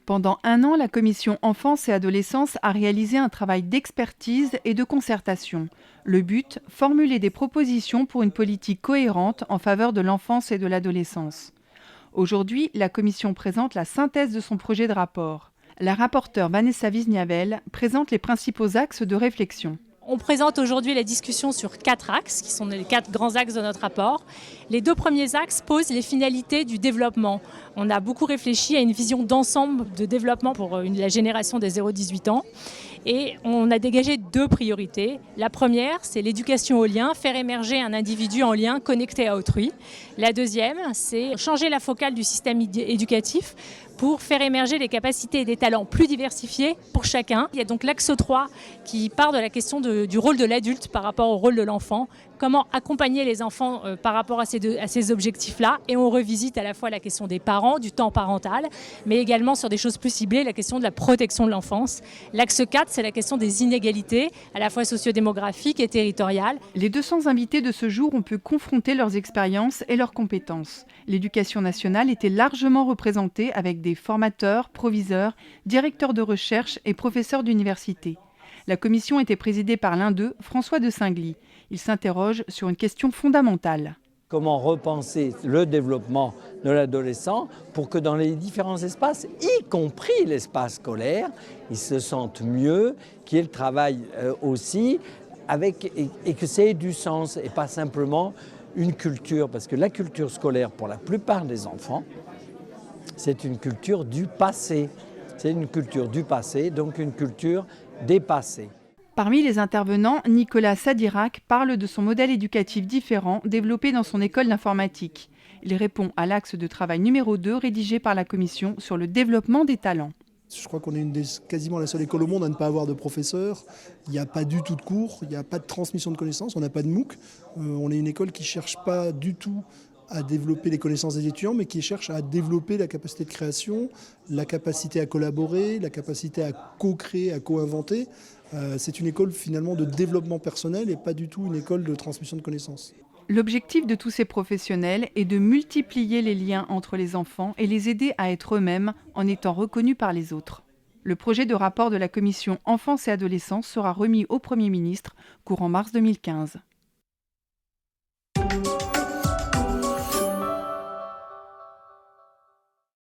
Pendant un an, la commission Enfance et Adolescence a réalisé un travail d'expertise et de concertation. Le but, formuler des propositions pour une politique cohérente en faveur de l'enfance et de l'adolescence. Aujourd'hui, la commission présente la synthèse de son projet de rapport. La rapporteure Vanessa Wiśniawel présente les principaux axes de réflexion. On présente aujourd'hui la discussion sur 4 axes, qui sont les 4 grands axes de notre rapport. Les 2 premiers axes posent les finalités du développement. On a beaucoup réfléchi à une vision d'ensemble de développement pour la génération des 0-18 ans. Et on a dégagé 2 priorités. La première, c'est l'éducation au lien, faire émerger un individu en lien connecté à autrui. La deuxième, c'est changer la focale du système éducatif pour faire émerger des capacités et des talents plus diversifiés pour chacun. Il y a donc l'axe 3 qui part de la question du rôle de l'adulte par rapport au rôle de l'enfant. Comment accompagner les enfants par rapport à ces objectifs-là. Et on revisite à la fois la question des parents, du temps parental, mais également sur des choses plus ciblées, la question de la protection de l'enfance. L'axe 4, c'est la question des inégalités, à la fois sociodémographiques et territoriales. Les 200 invités de ce jour ont pu confronter leurs expériences et leurs compétences. L'éducation nationale était largement représentée avec des formateurs, proviseurs, directeurs de recherche et professeurs d'université. La commission était présidée par l'un d'eux, François de Singly. Il s'interroge sur une question fondamentale. Comment repenser le développement de l'adolescent pour que dans les différents espaces, y compris l'espace scolaire, ils se sentent mieux, qu'ils travaillent aussi et que ça ait du sens et pas simplement une culture. Parce que la culture scolaire, pour la plupart des enfants, c'est une culture du passé. C'est une culture du passé, donc une culture dépassée. Parmi les intervenants, Nicolas Sadirac parle de son modèle éducatif différent développé dans son école d'informatique. Il répond à l'axe de travail numéro 2 rédigé par la commission sur le développement des talents. Je crois qu'on est quasiment la seule école au monde à ne pas avoir de professeurs. Il n'y a pas du tout de cours, il n'y a pas de transmission de connaissances, on n'a pas de MOOC. On est une école qui ne cherche pas du tout à développer les connaissances des étudiants, mais qui cherche à développer la capacité de création, la capacité à collaborer, la capacité à co-créer, à co-inventer. C'est une école finalement de développement personnel et pas du tout une école de transmission de connaissances. L'objectif de tous ces professionnels est de multiplier les liens entre les enfants et les aider à être eux-mêmes en étant reconnus par les autres. Le projet de rapport de la commission Enfance et Adolescence sera remis au Premier ministre courant mars 2015.